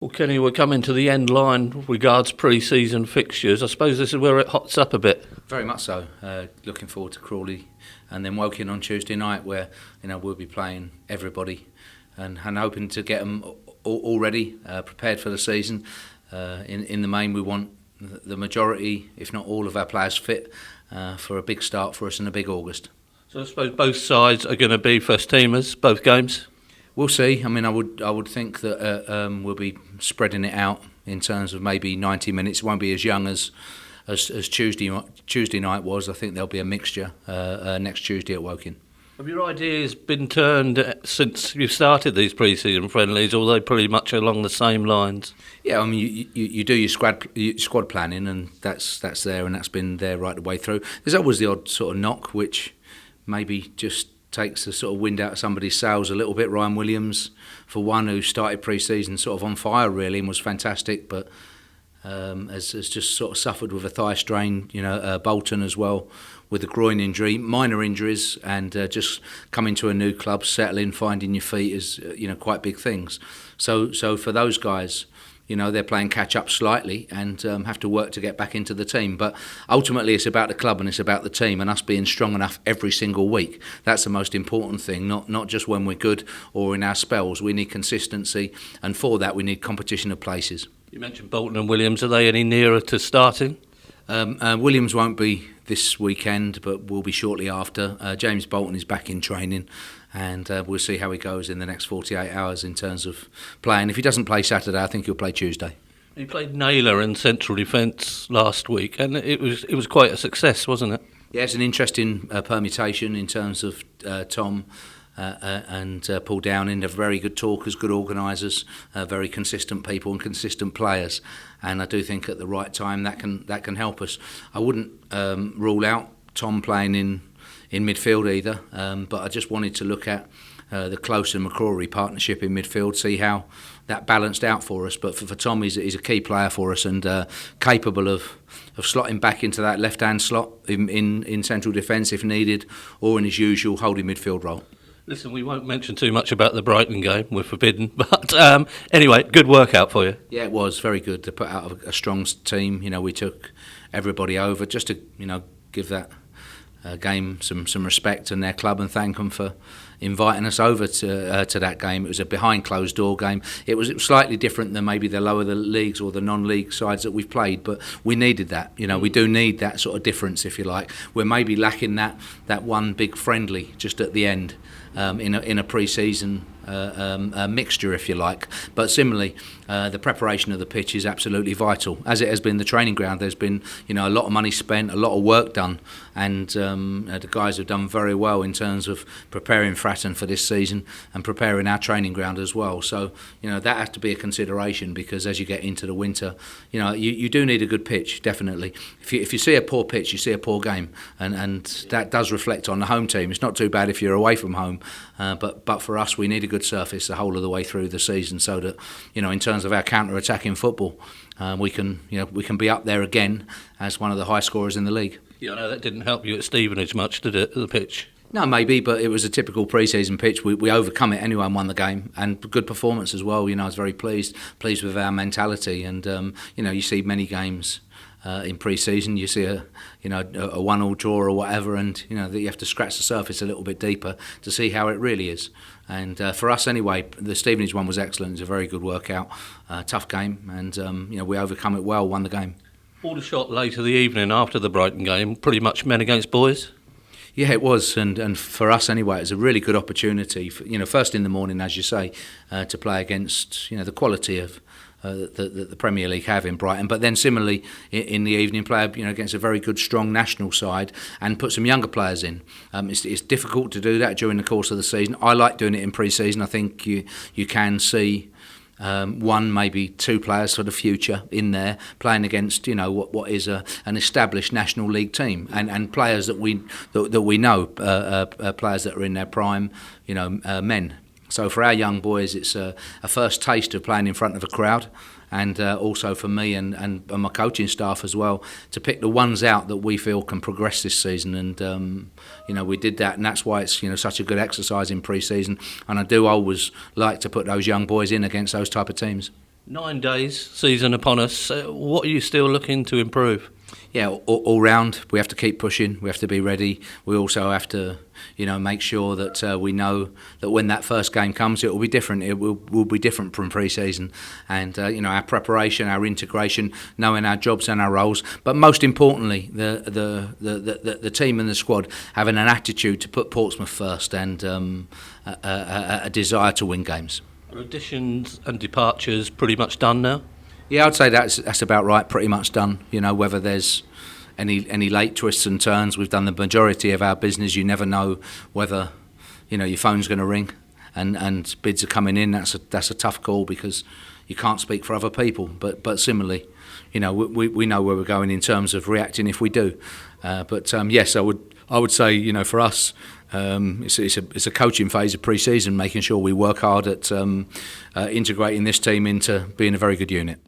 Well, Kenny, we're coming to the end line regards pre-season fixtures. I suppose this is where it hots up a bit. Very much so. Looking forward to Crawley and then Woking on Tuesday night, where we'll be playing everybody and hoping to get them all ready, prepared for the season. In the main, we want the majority, if not all, of our players fit for a big start for us in a big August. So I suppose both sides are going to be first teamers, both games. We'll see. I mean, I would think that we'll be spreading it out in terms of maybe 90 minutes. It won't be as young as Tuesday night was. I think there'll be a mixture next Tuesday at Woking. Have your ideas been turned since you've started these pre-season friendlies, or are they pretty much along the same lines? Yeah, I mean, you do your squad planning, and that's there, and that's been there right the way through. There's always the odd sort of knock, which maybe just takes the sort of wind out of somebody's sails a little bit. Ryan Williams, for one, who started pre-season sort of on fire really and was fantastic, but has just sort of suffered with a thigh strain. Bolton as well with a groin injury, minor injuries, and just coming to a new club, settling, finding your feet is quite big things. So for those guys, they're playing catch up slightly and have to work to get back into the team. But ultimately, it's about the club and it's about the team and us being strong enough every single week. That's the most important thing, not just when we're good or in our spells. We need consistency, and for that, we need competition of places. You mentioned Bolton and Williams. Are they any nearer to starting? Williams won't be this weekend, but will be shortly after. James Bolton is back in training, and we'll see how he goes in the next 48 hours in terms of playing. If he doesn't play Saturday, I think he'll play Tuesday. He played Naylor in central defence last week, and it was quite a success, wasn't it? Yeah, it's an interesting permutation in terms of Tom and Paul Downing. They're very good talkers, good organisers, very consistent people and consistent players. And I do think at the right time that can help us. I wouldn't rule out Tom playing in midfield either, but I just wanted to look at the Close and McCrory partnership in midfield, see how that balanced out for us. But for Tom, he's a key player for us and capable of slotting back into that left-hand slot in central defence if needed, or in his usual holding midfield role. Listen, we won't mention too much about the Brighton game. We're forbidden. But anyway, good workout for you. Yeah, it was very good to put out a strong team. We took everybody over just to, give that game some respect and their club and thank them for inviting us over to that game. It was a behind closed door game. It was slightly different than maybe the lower the leagues or the non-league sides that we've played, but we needed that. We do need that sort of difference, if you like. We're maybe lacking that one big friendly just at the end in a pre-season mixture, if you like. But similarly, the preparation of the pitch is absolutely vital, as it has been the training ground. There's been a lot of money spent, a lot of work done, and the guys have done very well in terms of preparing Fratton for this season and preparing our training ground as well. So that has to be a consideration, because as you get into the winter, you do need a good pitch, definitely. If you see a poor pitch, you see a poor game, and that does reflect on the home team. It's not too bad if you're away from home, but for us, we need a good surface the whole of the way through the season, so that in terms of our counter-attacking football, we can be up there again as one of the high scorers in the league. Yeah, I know that didn't help you at Stevenage much, did it, the pitch? No, maybe, but it was a typical pre-season pitch. We overcome it anyway and won the game, and good performance as well. I was very pleased with our mentality, and you see many games in pre-season. You see a 1-1 draw or whatever, and that you have to scratch the surface a little bit deeper to see how it really is. And for us anyway, the Stevenage one was excellent. It was a very good workout, tough game, and we overcome it well, won the game. Aldershot later the evening after the Brighton game, pretty much men against boys. Yeah, it was, and for us anyway, it was a really good opportunity. First in the morning, as you say, to play against the quality of the Premier League have in Brighton, but then similarly in the evening, play against a very good, strong national side and put some younger players in. It's difficult to do that during the course of the season. I like doing it in pre-season. I think you can see one, maybe two players for the future in there playing against what is an established National League team, and players that we know, players that are in their prime, men. So for our young boys, it's a first taste of playing in front of a crowd, and also for me and my coaching staff as well, to pick the ones out that we feel can progress this season. And we did that, and that's why it's such a good exercise in pre-season. And I do always like to put those young boys in against those type of teams. 9 days, season upon us. What are you still looking to improve? Yeah, all round, we have to keep pushing. We have to be ready. We also have to, make sure that we know that when that first game comes, it will be different. It will be different from pre-season, and our preparation, our integration, knowing our jobs and our roles. But most importantly, the team and the squad having an attitude to put Portsmouth first and a desire to win games. Are additions and departures pretty much done now? Yeah, I'd say that's about right. Pretty much done. Whether there's any late twists and turns, we've done the majority of our business. You never know whether your phone's going to ring and bids are coming in. That's a tough call because you can't speak for other people. But similarly, we know where we're going in terms of reacting if we do. Yes, I would say for us. It's a coaching phase of pre-season, making sure we work hard at integrating this team into being a very good unit.